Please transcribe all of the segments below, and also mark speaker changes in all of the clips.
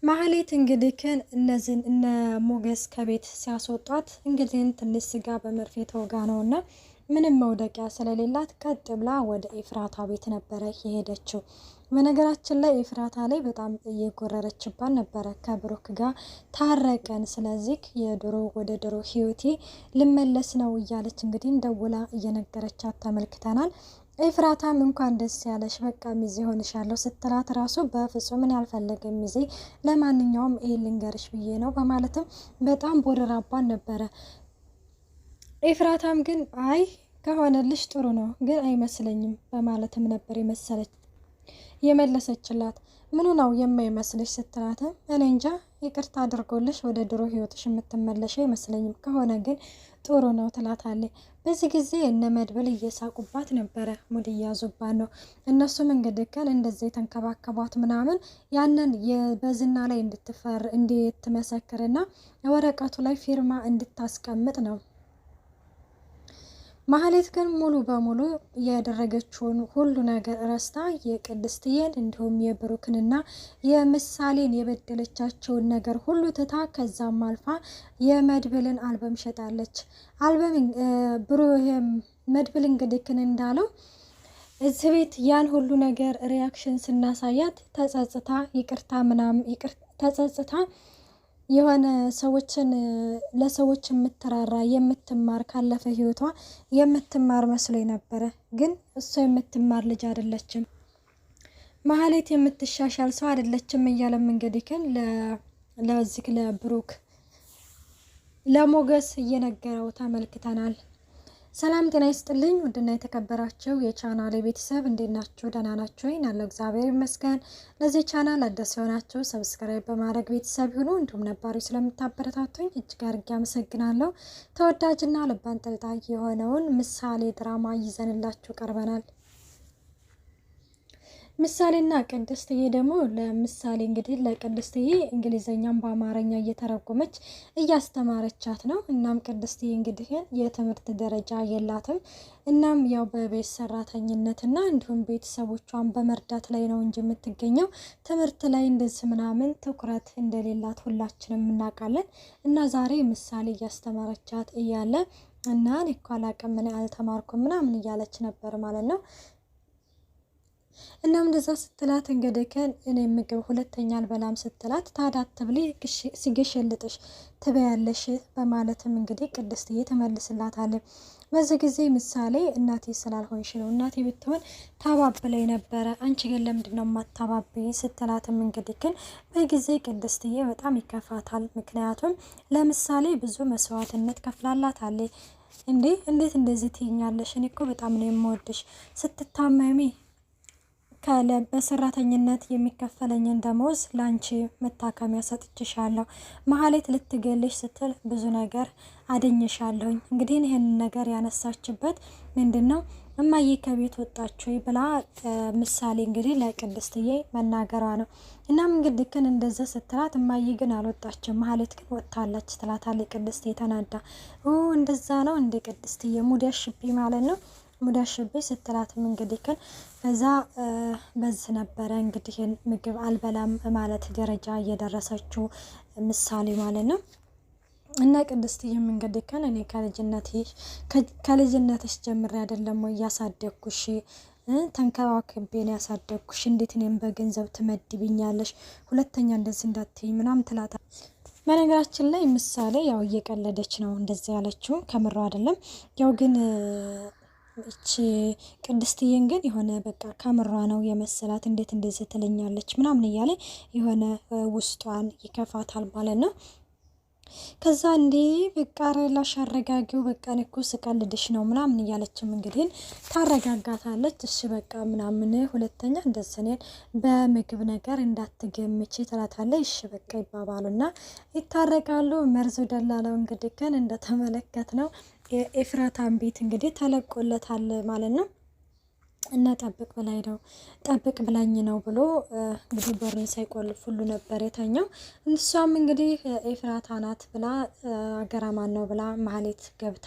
Speaker 1: ማህሌት እንግዲህ እነዚህን እነ ሞገስ ከቤት ሲያስወጧት እንግዲህ ትንሽ ስጋ በመርፌ ተወጋ ነውና ምንም መውደቂያ ስለሌላት ቀጥ ብላ ወደ ኤፍራታ ቤት ነበረ የሄደችው። በነገራችን ላይ ኤፍራታ ላይ በጣም እየጎረረችባት ነበረ። ከብሩክ ጋር ታረቀን፣ ስለዚህ የድሮ ወደ ድሮ ህይወቴ ልመለስ ነው እያለች እንግዲህ ደውላ እየነገረቻት ተመልክተናል። ኤፍራታም እንኳን ደስ ያለሽ በቃ ሚዜ ሆንሻለሁ ስትላት ራሱ በፍጹም ምን ያልፈለገም ሚዜ ለማንኛውም ይሄ ልንገርሽ ብዬ ነው በማለትም በጣም ቦረራባን ነበረ። ኤፍራታም ግን አይ ከሆነልሽ ጥሩ ነው ግን አይመስለኝም በማለትም ነበር የመለሰችላት። ምኑ ነው የማይመስልሽ ስትላትም እኔ እንጃ ይቅርታ አድርጎልሽ ወደ ድሮ ህይወትሽ የምትመለሽ አይመስለኝም፣ ከሆነ ግን ጥሩ ነው ትላታለች። በዚህ ጊዜ እነ መድብል እየሳቁባት ነበረ፣ ሙድ እያዙባት ነው። እነሱም እንግዲህ እንደዚህ የተንከባከቧት ምናምን ያንን በዝና ላይ እንድትመሰክርና ወረቀቱ ላይ ፊርማ እንድታስቀምጥ ነው። ማህሌት ግን ሙሉ በሙሉ ያደረገችውን ሁሉ ነገር ረስታ የቅድስትዬን እንዲሁም የብሩክንና የምሳሌን የበደለቻቸውን ነገር ሁሉ ትታ ከዛም አልፋ የመድብልን አልበም ሸጣለች። አልበም መድብል እንግዲህ እንዳለው እዚህ ቤት ያን ሁሉ ነገር ሪያክሽን ስናሳያት ተጸጽታ ይቅርታ ምናምን ተጸጽታ የሆነ ሰዎችን ለሰዎች የምትራራ የምትማር ካለፈ ህይወቷ የምትማር መስሎ ነበረ። ግን እሷ የምትማር ልጅ አይደለችም፣ ማህሌት የምትሻሻል ሰው አይደለችም እያለም እንግዲህ ለዚህ ለብሩክ ለሞገስ እየነገረው ተመልክተናል። ሰላም ጤና ይስጥልኝ ውድና የተከበራችሁ የቻናሌ ቤተሰብ እንዴት ናችሁ? ደህና ናችሁ? ያለው እግዚአብሔር ይመስገን። ለዚህ ቻናል አዲስ የሆናችሁ ሰብስክራይብ በማድረግ ቤተሰብ ይሁኑ። እንዲሁም ነባሪ ስለምታበረታቱኝ እጅግ አድርጌ አመሰግናለሁ። ተወዳጅና ልብ አንጠልጣይ የሆነውን ምሳሌ ድራማ ይዘንላችሁ ቀርበናል። ምሳሌና ቅድስትዬ ደግሞ ለምሳሌ እንግዲህ ለቅድስትዬ እንግሊዘኛም በአማርኛ እየተረጎመች እያስተማረቻት ነው። እናም ቅድስትዬ እንግዲህ የትምህርት ደረጃ የላትም። እናም ያው በቤት ሰራተኝነትና እንዲሁም ቤተሰቦቿን በመርዳት ላይ ነው እንጂ የምትገኘው ትምህርት ላይ እንደዚህ ምናምን ትኩረት እንደሌላት ሁላችንም እናውቃለን። እና ዛሬ ምሳሌ እያስተማረቻት እያለ እና እኔ እኮ አላውቅም ምን አልተማርኩም ምናምን እያለች ነበር ማለት ነው። እናም እንደዛ ስትላት እንግዲህ እኔ ምግብ ሁለተኛ አልበላም ስትላት ታዳት ብሊ ሲገሽልጥሽ ትበያለሽ በማለትም እንግዲህ ቅድስትዬ ትመልስላታለች። በዚህ ጊዜ ምሳሌ እናቴ ስላልሆንሽ ነው፣ እናቴ ብትሆን ታባብለኝ ነበረ፣ አንቺ ግን ለምንድን ነው የማታባብኝ ስትላትም እንግዲህ በጊዜ ቅድስትዬ በጣም ይከፋታል። ምክንያቱም ለምሳሌ ብዙ መስዋዕትነት ከፍላላታለች። እንዴት እንደዚህ ትይኛለሽ? እኔ እኮ በጣም ነው የምወድሽ፣ ስትታመሚ በሰራተኝነት የሚከፈለኝን ደሞዝ ላንቺ መታከሚያ ሰጥቼሻለሁ፣ ማህሌት ልትገልሽ ስትል ብዙ ነገር አደኘሻለሁኝ። እንግዲህ ይህንን ነገር ያነሳችበት ምንድነው እማዬ ከቤት ወጣችሁ ብላ ምሳሌ እንግዲህ ለቅድስትዬ መናገሯ ነው። እናም እንግዲህ እንደዛ ስትላት እማዬ ግን አልወጣችም ማህሌት ግን ወጥታለች ትላታለች። ቅድስትዬ ተናዳ እንደዛ ነው እንደ ቅድስትዬ ሙድ ያሽብኝ ማለት ነው ሙዳሽብኝ ስትላትም እንግዲህ ከዛ በዚህ ነበረ እንግዲህ ምግብ አልበላም ማለት ደረጃ እየደረሰችው ምሳሌ ማለት ነው። እና ቅድስትዬም እንግዲህ እኔ ከልጅነትሽ ጀምሬ አይደለም ወይ ያሳደግኩሽ፣ ተንከባክቤን ያሳደግኩሽ፣ እንዴት እኔም በገንዘብ ትመድብኛለሽ? ሁለተኛ እንደዚህ እንዳትይ ምናምን ትላታለች። በነገራችን ላይ ምሳሌ ያው እየቀለደች ነው እንደዚህ ያለችው ከምሮ አይደለም። ያው ግን እቺ ቅድስትዬን ግን የሆነ በቃ ከምሯ ነው የመሰላት። እንዴት እንደዚህ ትለኛለች ምናምን እያለ የሆነ ውስጧን ይከፋታል ማለት ነው። ከዛ እንዴ በቃ ላሽ አረጋጊው በቃ እኮ ስቀልድሽ ነው ምናምን እያለችም እንግዲህ ታረጋጋታለች። እሺ በቃ ምናምን ሁለተኛ እንደዚህ በምግብ ነገር እንዳትገምቺ ትላታለች። እሺ በቃ ይባባሉና ይታረቃሉ። መርዙ ደላላው እንግዲህ እንደተመለከት ነው የኤፍራታን ቤት እንግዲህ ተለቆለታል ማለት ነው። እና ጠብቅ ብላኝ ነው ጠብቅ ብላኝ ነው ብሎ እንግዲህ በሩን ሳይቆልፍ ሁሉ ነበር የተኛው። እሷም እንግዲህ ኤፍራታ ናት ብላ አገራማን ነው ብላ ማህሌት ገብታ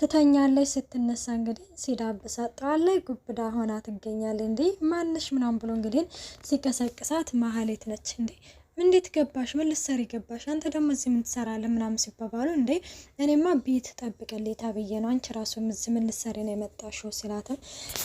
Speaker 1: ትተኛለች። ስትነሳ እንግዲህ ሲዳብሳት ጣለች ጉብዳ ሆና ትገኛለች። እንዴ ማንሽ ምናምን ብሎ እንግዲህ ሲቀሰቅሳት ማህሌት ነች። እንዴ እንዴት ገባሽ? ምን ልትሰሪ ገባሽ? አንተ ደግሞ እዚህ ምን ትሰራለህ? ምናምን ሲባባሉ እንዴ እኔማ ቤት ጠብቅልኝ ተብዬ ነው፣ አንቺ ራሱ እዚህ ምን ልትሰሪ ነው የመጣሽው ሲላትም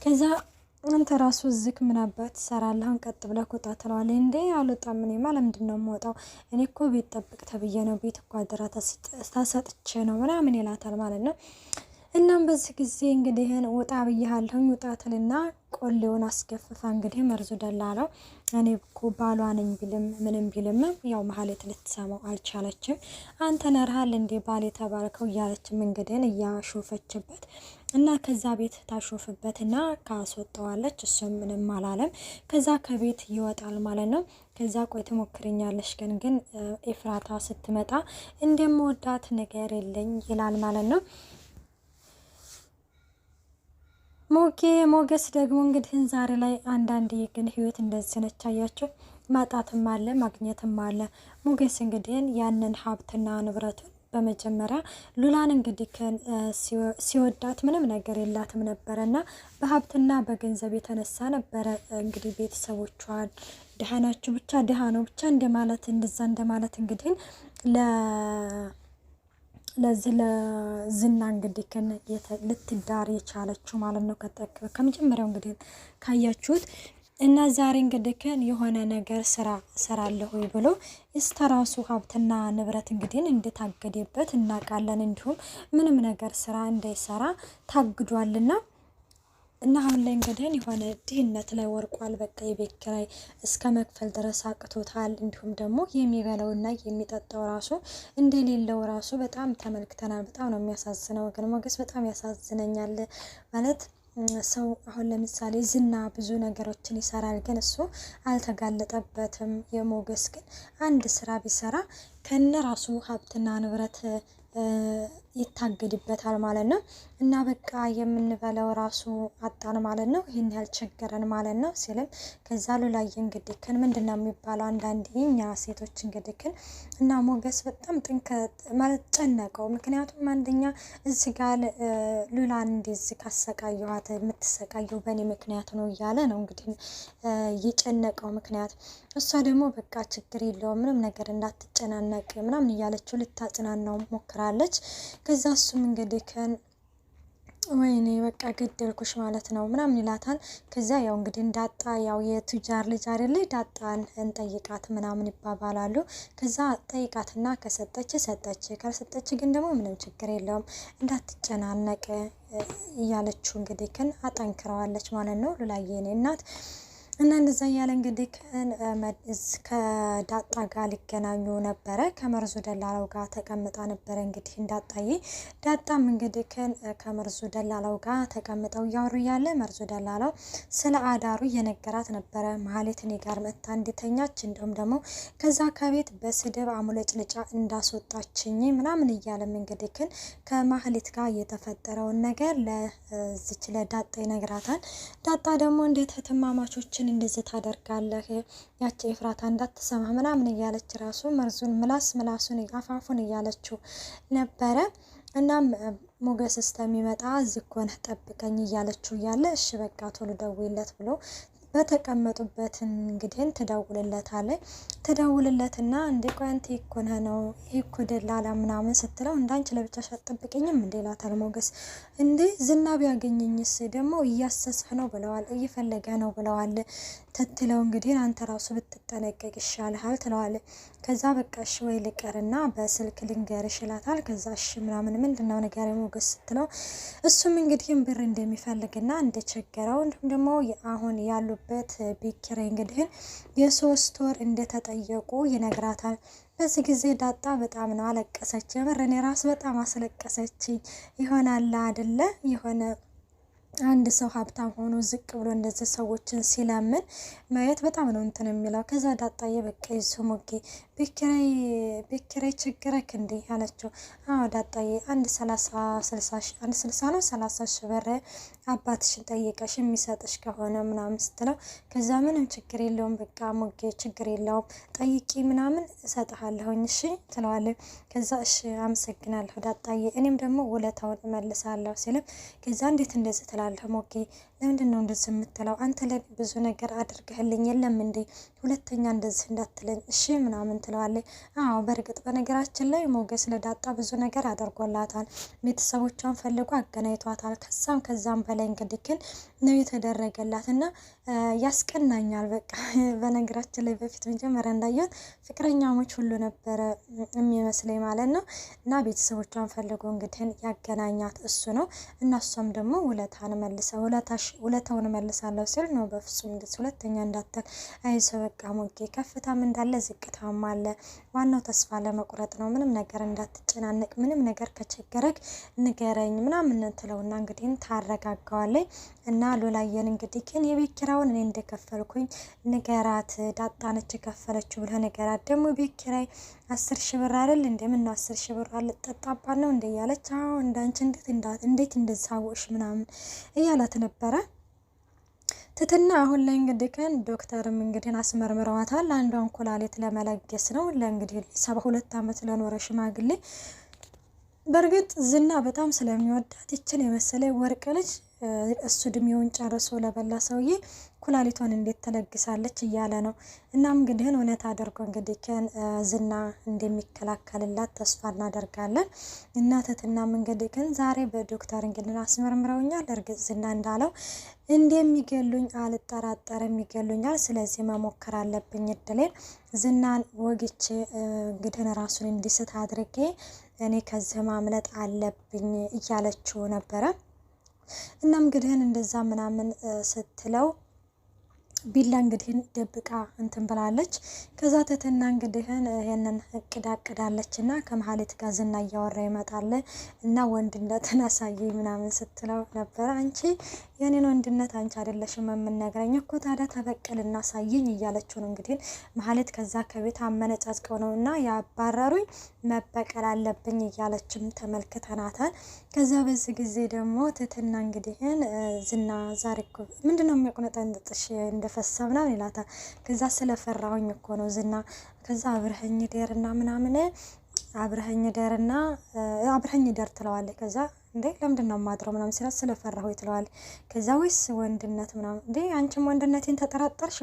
Speaker 1: ከዛ አንተ ራሱ እዚህ ምን አባት ትሰራለህ? አሁን ቀጥ ብለህ ቁጣ ትለዋለህ። እንዴ አልወጣም፣ እኔማ ለምንድን ነው የምወጣው? እኔ እኮ ቤት ጠብቅ ተብዬ ነው፣ ቤት እኮ አደራ ተሰጥቼ ነው ምናምን ይላታል ማለት ነው። እናም በዚህ ጊዜ እንግዲህ ውጣ ብያለሁኝ ውጣ ትልና ቆሌውን አስገፍፋ እንግዲህ መርዙ ደላላው እኔ እኮ ባሏ ነኝ ቢልም ምንም ቢልም ያው መሀሌት ልትሰማው አልቻለችም። አንተ ነርሃል እንዴ ባል የተባልከው እያለችም እንግዲህ እያሾፈችበት እና ከዛ ቤት ታሾፍበትና ካስወጣዋለች። እሱም ምንም አላለም። ከዛ ከቤት ይወጣል ማለት ነው። ከዛ ቆይ ትሞክርኛለሽ ግን ኤፍራታ ስትመጣ እንደምወዳት ነገር የለኝ ይላል ማለት ነው። ሞገስ ደግሞ እንግዲህ ዛሬ ላይ አንዳንድ ግን ህይወት እንደዚህ ነች። አያቸው ማጣትም አለ ማግኘትም አለ። ሞገስ እንግዲህ ያንን ሀብትና ንብረቱን በመጀመሪያ ሉላን እንግዲህ ሲወዳት ምንም ነገር የላትም ነበረ እና በሀብትና በገንዘብ የተነሳ ነበረ እንግዲህ ቤተሰቦቿን ድሃ ናችሁ ብቻ ድሃ ነው ብቻ እንደማለት እንደዛ እንደማለት እንግዲህ ለዚህ ለዝና እንግዲህ ልትዳር የቻለችው ማለት ነው። ከመጀመሪያው እንግዲህ ካያችሁት እና ዛሬ እንግዲህ የሆነ ነገር ሰራለሁ ብሎ እስተራሱ ሀብትና ንብረት እንግዲህ እንደታገደበት እናውቃለን። እንዲሁም ምንም ነገር ስራ እንዳይሰራ ታግዷልና እና አሁን ላይ እንግዲህ የሆነ ድህነት ላይ ወርቋል። በቃ የቤት ኪራይ እስከ መክፈል ድረስ አቅቶታል። እንዲሁም ደግሞ የሚበላውና የሚጠጣው ራሱ እንደሌለው ራሱ በጣም ተመልክተናል። በጣም ነው የሚያሳዝነው። ግን ሞገስ በጣም ያሳዝነኛል ማለት ሰው አሁን ለምሳሌ ዝና ብዙ ነገሮችን ይሰራል፣ ግን እሱ አልተጋለጠበትም። የሞገስ ግን አንድ ስራ ቢሰራ ከነ ራሱ ሀብትና ንብረት ይታገድበታል ማለት ነው። እና በቃ የምንበለው ራሱ አጣን ማለት ነው። ይህን ያልቸገረን ማለት ነው ሲልም ከዛ ሉላዬ እንግዲህ ምንድነው የሚባለው አንዳንዴ እኛ ሴቶች እንግዲህ እና ሞገስ በጣም ማለት ጨነቀው። ምክንያቱም አንደኛ እዚህ ጋር ሉላን እንደዚህ ካሰቃየኋት የምትሰቃየው በእኔ ምክንያት ነው እያለ ነው እንግዲህ የጨነቀው። ምክንያት እሷ ደግሞ በቃ ችግር የለውም ምንም ነገር እንዳትጨናነቅ ምናምን እያለችው ልታጽናናው ሞክራለች። ከዛ እሱም እንግዲህ ወይኔ በቃ ገደልኩሽ ማለት ነው ምናምን ይላታል። ከዛ ያው እንግዲህ እንዳጣ ያው የቱጃር ልጅ አይደለ ዳጣን እንጠይቃት ምናምን ይባባላሉ። ከዛ ጠይቃትና ከሰጠች ሰጠች፣ ካልሰጠች ግን ደግሞ ምንም ችግር የለውም እንዳትጨናነቅ እያለችው እንግዲህ አጠንክረዋለች ማለት ነው ሉላዬ የኔ እናት። እና እንደዛ እያለ እንግዲህ ከዳጣ ጋር ሊገናኙ ነበረ። ከመርዙ ደላላው ጋር ተቀምጣ ነበረ እንግዲህ እንዳጣዬ። ዳጣም እንግዲህ ከመርዙ ደላላው ጋር ተቀምጠው እያወሩ እያለ መርዙ ደላላው ስለ አዳሩ እየነገራት ነበረ። መሀሌት እኔ ጋር መታ እንዲተኛች እንዲሁም ደግሞ ከዛ ከቤት በስድብ አሙለጭልጫ እንዳስወጣችኝ ምናምን እያለም እንግዲህ ከመሀሌት ጋር የተፈጠረውን ነገር ለዚች ለዳጣ ይነግራታል። ዳጣ ደግሞ እንዴት እህትማማቾችን እንደዚህ ታደርጋለህ ያቺ ኤፍራታ እንዳትሰማ ምናምን እያለች ራሱ መርዙን ምላሱን አፋፉን እያለችው ነበረ። እናም ሞገስ እስከሚመጣ እዚህ እኮ ነህ ጠብቀኝ እያለችው እያለ እሺ በቃ ቶሎ ደውይለት ብሎ በተቀመጡበት እንግዲህ ትደውልለትና እንዴ ቆይ አንተ እኮ ነህ ነው ይሄ እኮ ደላላ ምናምን ስትለው እንዳንቺ ለብቻሽ አትጠብቅኝም እንዴ ይላታል ሞገስ። እንዴ ዝና ቢያገኘኝስ ደግሞ እያሰስህ ነው ብለዋል እየፈለገ ነው ብለዋል ተትለው እንግዲህ አንተ ራሱ ብትጠነቀቅ ይሻልሃል ትለዋል። ከዛ በቃ እሺ ወይ ልቀርና በስልክ ልንገርሽ ይላታል። ከዛ እሺ ምናምን ምንድነው ነገር ሞገስ ስትለው እሱም እንግዲህ ብር እንደሚፈልግና እንደቸገረው እንዲሁም ደግሞ አሁን ያሉበት ቤት ኪራይ እንግዲህ የ3 ወር እንደተጠየቁ ይነግራታል። በዚህ ጊዜ ዳጣ በጣም ነው አለቀሰች። የምር እኔ ራስ በጣም አስለቀሰች። ይሆናል አይደለ የሆነ አንድ ሰው ሀብታም ሆኖ ዝቅ ብሎ እንደዚህ ሰዎችን ሲለምን ማየት በጣም ነው እንትን የሚለው። ከዛ ዳጣዬ በቃ ይስሙጌ ቤኪራይ ችግረክ እንዴ አለችው። አዎ ዳጣዬ አንድ 60 ነው 30 ሺህ ብር አባትሽን ጠይቀሽ የሚሰጥሽ ከሆነ ምናምን ስትለው ከዛ ምንም ችግር የለውም በቃ ሞጌ ችግር የለውም ጠይቂ ምናምን እሰጥሃለሁኝ እሺ ትለዋለች። ከዛ እሺ አመሰግናለሁ ዳጣዬ እኔም ደግሞ ውለታውን እመልሳለሁ ሲልም ከዛ እንዴት እንደዚህ ትላለህ ሞጌ ለምንድነው እንደዚህ የምትለው? አንተ ላይ ብዙ ነገር አድርገህልኝ የለም እንዴ? ሁለተኛ እንደዚህ እንዳትለኝ እሺ ምናምን ትለዋለች። አዎ በእርግጥ በነገራችን ላይ ሞገስ ለዳጣ ብዙ ነገር አድርጎላታል። ቤተሰቦቿን ፈልጎ አገናኝቷታል። ከዛም በላይ እንግዲህ ግን ነው የተደረገላት እና ያስቀናኛል። በቃ በነገራችን ላይ በፊት መጀመሪያ እንዳየሁት ፍቅረኛሞች ሁሉ ነበረ የሚመስለኝ ማለት ነው። እና ቤተሰቦቿን ፈልጎ እንግዲህ ያገናኛት እሱ ነው። እና እሷም ደግሞ ውለታውን መልሳለሁ ሲል ነው። በፍጹም እንደዚህ ሁለተኛ እንዳትል አይዞህ በቃ ሞጌ፣ ከፍታም እንዳለ ዝቅታም አለ። ዋናው ተስፋ ለመቁረጥ ነው። ምንም ነገር እንዳትጨናነቅ፣ ምንም ነገር ከቸገረክ ንገረኝ ምናምን ትለውና እንግዲህ ታረጋጋዋለች። እና ሉላየን እንግዲህ ግን የቤት ኪራዩን እኔ እንደከፈልኩኝ ንገራት፣ ዳጣነች የከፈለችው ብለህ ንገራት። ደግሞ ቤት ኪራይ 10 ሺህ ብር አይደል እንዴ? ምን ነው 10 ሺህ ብር አልጠጣባት ነው እንዴ እያለች አዎ እንዳንቺ እንዴት እንደዛወሽ ምናምን እያላት ነበረ። ትትና አሁን ላይ እንግዲህ ዶክተርም እንግዲህ አስመርምረዋታል። አንዷን ኩላሊት ለመለገስ ነው ለእንግዲህ 72 ዓመት ለኖረ ሽማግሌ። በእርግጥ ዝና በጣም ስለሚወዳት ይችን የመሰለ ወርቅ ልጅ እሱ እድሜውን ጨርሶ ለበላ ሰውዬ ኩላሊቷን እንዴት ተለግሳለች እያለ ነው። እናም እንግዲህ እውነት አድርጎ እንግዲህ ዝና እንደሚከላከልላት ተስፋ እናደርጋለን። እና ትትናም እንግዲህ ዛሬ በዶክተር እንግዲህ አስመርምረውኛል። እርግጥ ዝና እንዳለው እንደሚገሉኝ አልጠራጠርም፣ ይገሉኛል። ስለዚህ መሞከር አለብኝ እድሌን ዝናን ወግቼ እንግዲህ ራሱን እንዲስት አድርጌ እኔ ከዚህ ማምለጥ አለብኝ እያለችው ነበረ። እናም እንግዲህ እንደዛ ምናምን ስትለው ቢላ እንግዲህ ደብቃ እንትን ብላለች። ከዛ ትትና እንግዲህ ይሄንን እቅድ አቅዳለች እና ከመሀሌት ጋር ዝና እያወራ ይመጣል እና ወንድነትን አሳየኝ ምናምን ስትለው ነበረ። አንቺ የኔን ወንድነት አንቺ አይደለሽም የምንነግረኝ እኮ ታዲያ ተበቀልና አሳየኝ እያለችው ነው እንግዲህ መሀሌት። ከዛ ከቤት አመነጫጭቀው ነው እና ያባረሩኝ መበቀል አለብኝ እያለችም ተመልክተናታል። ከዛ በዚህ ጊዜ ደግሞ ትትና እንግዲህ ዝና ዛሬ እኮ ምንድነው የሚያቆነጠንጥሽ እንደፈሳ ምናምን ይላታል። ከዛ ስለፈራሁኝ እኮ ነው ዝና። ከዛ አብረኸኝ ደርና ምናምን አብረኸኝ ደር ትለዋለች። ከዛ እንዴ ለምንድነው ማድረው ምናምን ሲላት ስለፈራሁ ትለዋለች። ከዛ ወይስ ወንድነት ምናምን እንዴ አንቺም ወንድነቴን ተጠራጠርሽ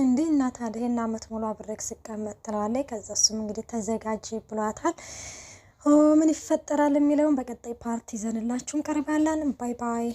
Speaker 1: እንዴ እና ታዲያ እና አመት ሙሉ አብሬክ ስቀመጥ ትለዋለች። ከዛ እሱም እንግዲህ ተዘጋጅ ብሏታል። ምን ይፈጠራል የሚለውን በቀጣይ ፓርቲ ይዘንላችሁ እንቀርባለን። ባይ ባይ።